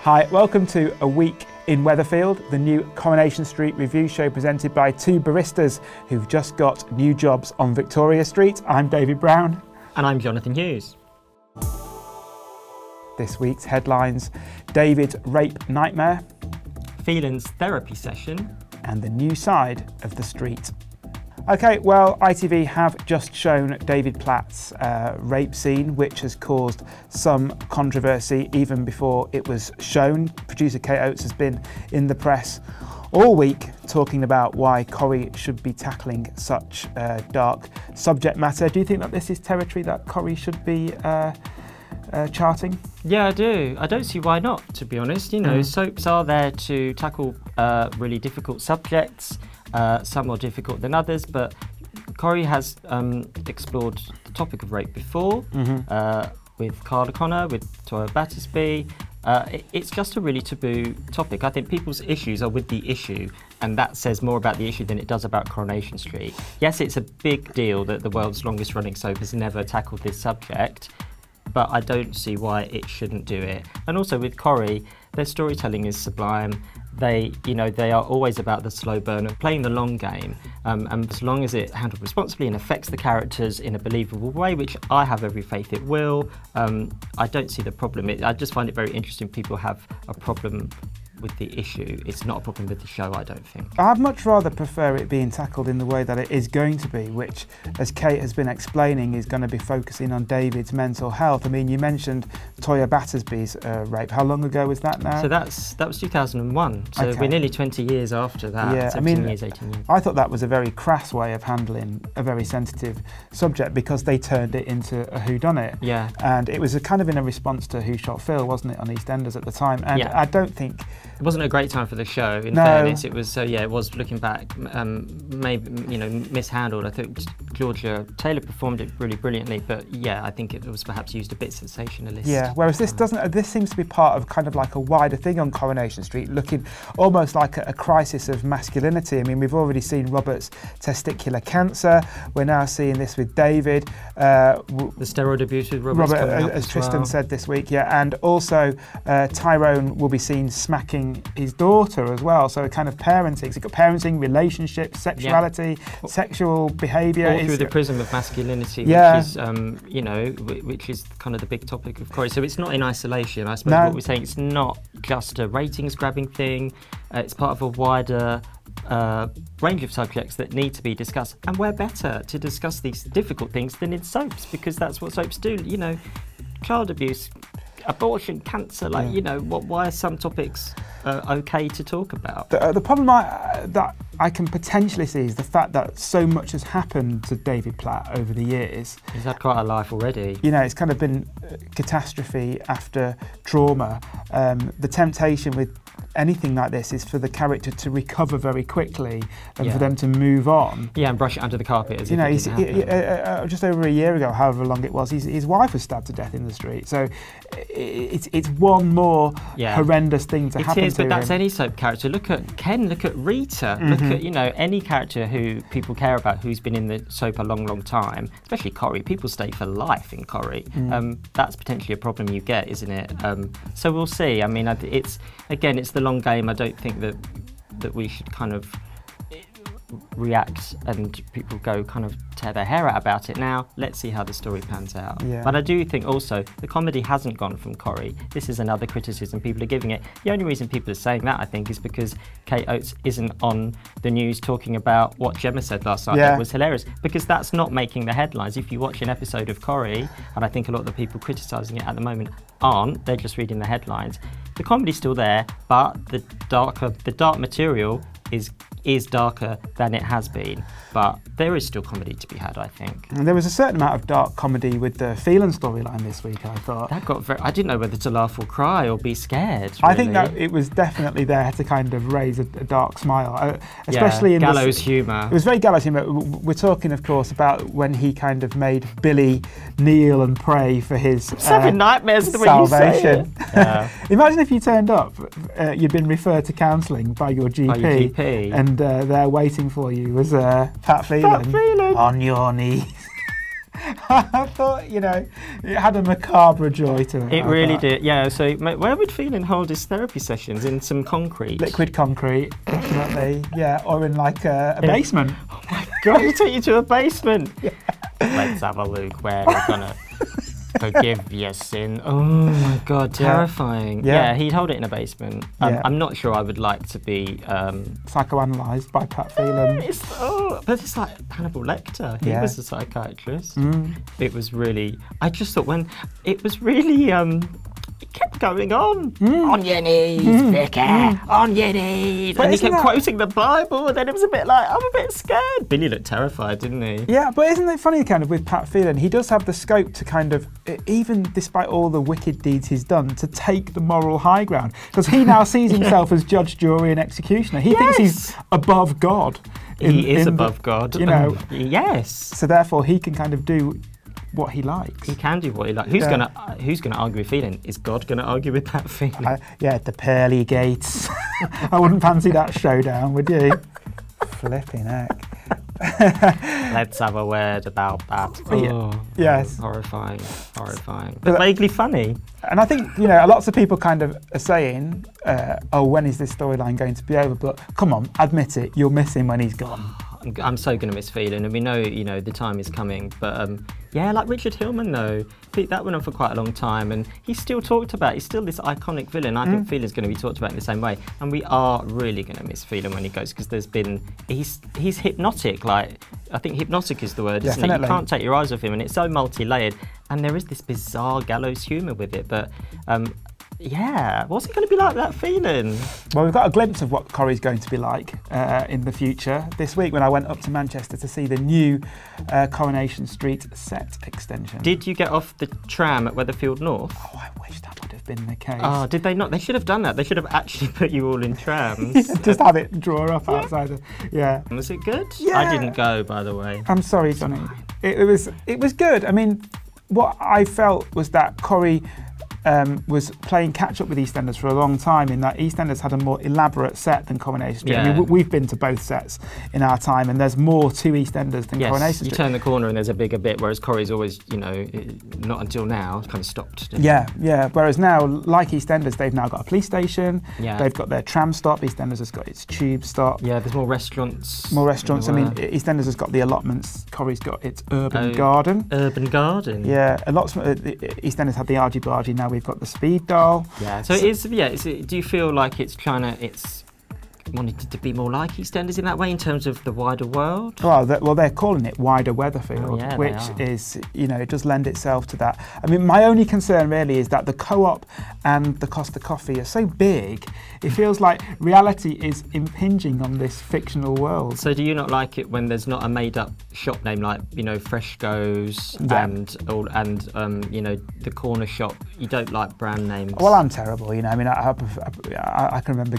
Hi, welcome to A Week in Weatherfield, the new Coronation Street review show presented by two baristas who've just got new jobs on Victoria Street. I'm David Brown. And I'm Johnathon Hughes. This week's headlines: David's rape nightmare, Phelan's therapy session, and the new side of the street. Okay, well, ITV have just shown David Platt's rape scene, which has caused some controversy even before it was shown. Producer Kate Oates has been in the press all week talking about why Corrie should be tackling such dark subject matter. Do you think that this is territory that Corrie should be charting? Yeah, I do. I don't see why not, to be honest. You know, soaps are there to tackle really difficult subjects. Some more difficult than others, but Corrie has explored the topic of rape before with Carl O'Connor, with Toya Battersby. It's just a really taboo topic. I think people's issues are with the issue, and that says more about the issue than it does about Coronation Street. Yes, it's a big deal that the world's longest running soap has never tackled this subject, but I don't see why it shouldn't do it. And also with Corrie, their storytelling is sublime. They are always about the slow burn of playing the long game, and as long as it's handled responsibly and affects the characters in a believable way, which I have every faith it will, I don't see the problem. I just find it very interesting people have a problem with the issue. It's not a problem with the show, I don't think. I'd much rather prefer it being tackled in the way that it is going to be, which, as Kate has been explaining, is going to be focusing on David's mental health. I mean, you mentioned Toya Battersby's rape. How long ago was that now? So that was 2001. So okay. We're nearly 20 years after that. Yeah, 18 years. I thought that was a very crass way of handling a very sensitive subject because they turned it into a whodunit. Yeah. And it was kind of in a response to Who Shot Phil, wasn't it, on EastEnders at the time? And yeah. I don't think... It wasn't a great time for the show, in no. fairness. It was, it was, looking back, maybe, mishandled. I think Georgia Taylor performed it really brilliantly, but yeah, I think it was perhaps used a bit sensationalist. Yeah, whereas this seems to be part of kind of like a wider thing on Coronation Street, looking almost like a crisis of masculinity. I mean, we've already seen Robert's testicular cancer. We're now seeing this with David. The steroid abuse with Robert, as Tristan said this week, yeah, and also Tyrone will be seen smacking his daughter as well, so kind of parenting. So you've got parenting, relationships, sexuality, sexual behaviour. All through the prism of masculinity, yeah. which is kind of the big topic of Corrie. So it's not in isolation. I suppose what we're saying, it's not just a ratings grabbing thing. It's part of a wider range of subjects that need to be discussed, and we're better to discuss these difficult things than in soaps, because that's what soaps do. You know, child abuse, abortion, cancer, why are some topics okay to talk about? The problem that I can potentially see is the fact that so much has happened to David Platt over the years. He's had quite a life already. You know, it's kind of been catastrophe after trauma. The temptation with anything like this is for the character to recover very quickly and for them to move on. Yeah, and brush it under the carpet as just over a year ago, however long it was, his wife was stabbed to death in the street. So it's one more horrendous thing to happen to him. But that's any soap character. Look at Ken, look at Rita, look at, any character who people care about who's been in the soap a long, long time, especially Corrie. People stay for life in Corrie. That's potentially a problem you get, isn't it? So we'll see. I mean, it's the long game. I don't think that we should kind of react and people go kind of tear their hair out about it. Now let's see how the story pans out. But I do think also the comedy hasn't gone from Corrie. This is another criticism people are giving it. The only reason people are saying that, I think, is because Kate Oates isn't on the news talking about what Gemma said last night. That was hilarious, because that's not making the headlines. If you watch an episode of Corrie, and I think a lot of the people criticising it at the moment aren't, they're just reading the headlines. The comedy's still there, but the dark material is darker than it has been, but there is still comedy to be had, I think. And there was a certain amount of dark comedy with the Phelan storyline this week, I thought. That got I didn't know whether to laugh or cry or be scared, really. I think that it was definitely there to kind of raise a dark smile, especially in gallows humour. It was very gallows humour. We're talking, of course, about when he kind of made Billy kneel and pray for his having nightmares the way salvation. You say it. Imagine if you turned up, you'd been referred to counselling by your GP, and there waiting for you was Pat Phelan on your knees. I thought, you know, it had a macabre joy to it. It really did, yeah. So where would Phelan hold his therapy sessions? In some concrete? Liquid concrete, definitely, yeah, or in like a basement. Oh my God, he took you to a basement. Yeah. Let's have a look where we're gonna forgive your sin. Oh my God, terrifying. Yeah, he'd hold it in a basement. I'm not sure I would like to be psychoanalyzed by Pat Phelan. But it's like Hannibal Lecter. He was a psychiatrist. It was really. I just thought when it was really. It kept going on. On your knees, Vicar. On your knees. But and he kept quoting the Bible, and then it was a bit like, I'm a bit scared. Billy looked terrified, didn't he? Yeah, but isn't it funny, kind of, with Pat Phelan, he does have the scope to kind of, even despite all the wicked deeds he's done, to take the moral high ground. Because he now sees himself as judge, jury and executioner. He thinks he's above God. He is above God. You know. Yes. So therefore he can kind of do what he likes. He can do what he likes. Who's gonna argue with Phelan? Is God gonna argue with Pat Phelan? Yeah, the pearly gates. I wouldn't fancy that showdown, would you? Flipping heck. Let's have a word about that. Yes. Horrifying. But vaguely funny. And I think, you know, lots of people kind of are saying, oh, when is this storyline going to be over? But come on, admit it, you'll miss him when he's gone. I'm so going to miss Phelan, and we know, you know, the time is coming. But yeah, like Richard Hillman, though, that went on for quite a long time, and he's still talked about. He's still this iconic villain. I think Phelan's going to be talked about in the same way, and we are really going to miss Phelan when he goes, because he's hypnotic. Like, I think hypnotic is the word, isn't it? You can't take your eyes off him, and it's so multi-layered, and there is this bizarre gallows humour with it. But yeah, what's it going to be like, that Phelan? Well, we've got a glimpse of what Corrie's going to be like in the future this week when I went up to Manchester to see the new Coronation Street set extension. Did you get off the tram at Weatherfield North? Oh, I wish that would have been the case. Oh, did they not? They should have done that. They should have actually put you all in trams. Just have it draw up outside. Was it good? Yeah. I didn't go, by the way. I'm sorry, Johnny. It was good. I mean, what I felt was that Corrie was playing catch-up with EastEnders for a long time, in that EastEnders had a more elaborate set than Coronation Street. I mean, we've been to both sets in our time, and there's more to EastEnders than Coronation Street. You turn the corner and there's a bigger bit, whereas Corrie's always, you know, not until now, kind of stopped. Yeah. Whereas now, like EastEnders, they've now got a police station, they've got their tram stop, EastEnders has got its tube stop. Yeah, there's more restaurants. I mean, EastEnders has got the allotments, Corrie's got its urban garden. Urban garden. Yeah, EastEnders had the argy-bargy, now we've got the speed dial. Yeah, so it is. Yeah, do you feel like it's wanted to be more like EastEnders in that way, in terms of the wider world? Well, they're calling it wider Weatherfield, which is, you know, it does lend itself to that. I mean, my only concern really is that the Co-op and the Costa Coffee are so big, it feels like reality is impinging on this fictional world. So do you not like it when there's not a made-up shop name, like, you know, Freshco's and you know, the corner shop? You don't like brand names? Well, I'm terrible, you know. I mean, I can remember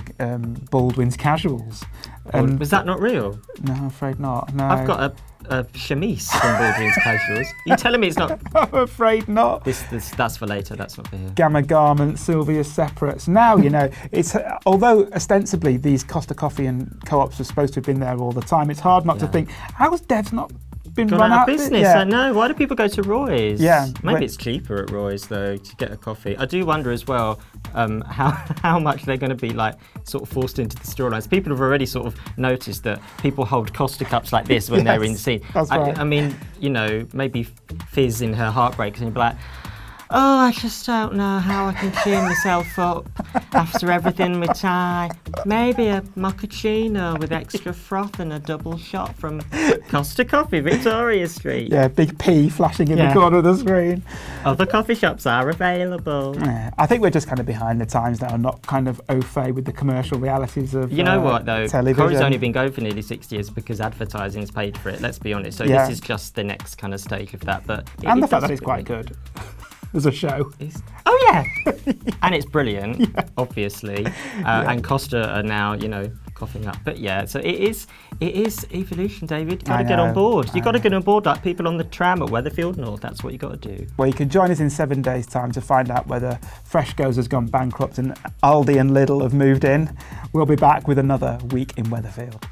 Baldwin's Casuals. Was that not real? No, I'm afraid not. No. I've got a chemise from Baldwin's Casuals. You telling me it's not? I'm afraid not. That's for later. That's not for here. Gamma Garments, Sylvia's Separates. Now, you know, it's although ostensibly these Costa Coffee and Co-ops are supposed to have been there all the time, it's hard not to think, how's Dev's not been gone run out of business? I know. Why do people go to Roy's? Yeah, maybe it's cheaper at Roy's though to get a coffee. I do wonder as well how much they're going to be like sort of forced into the storylines. People have already sort of noticed that people hold Costa cups like this when they're in scene. That's right. I mean, you know, maybe Fizz in her Heartbreakers, and you'd be like, oh, I just don't know how I can cheer myself up after everything we try. Maybe a mochaccino with extra froth and a double shot from Costa Coffee, Victoria Street. Yeah, big P flashing in the corner of the screen. Other coffee shops are available. Yeah, I think we're just kind of behind the times now, not kind of au fait with the commercial realities of You know what, though? television. Corrie's only been going for nearly 60 years because advertising's paid for it, let's be honest. So this is just the next kind of stage of that. And the fact that it's quite good. As a show. Oh yeah, and it's brilliant, obviously. And Costa are now, you know, coughing up. But yeah, so it is evolution, David. You've got to get on board. You've got to get on board like people on the tram at Weatherfield North. That's what you got to do. Well, you can join us in 7 days' time to find out whether Freshco's has gone bankrupt and Aldi and Lidl have moved in. We'll be back with another week in Weatherfield.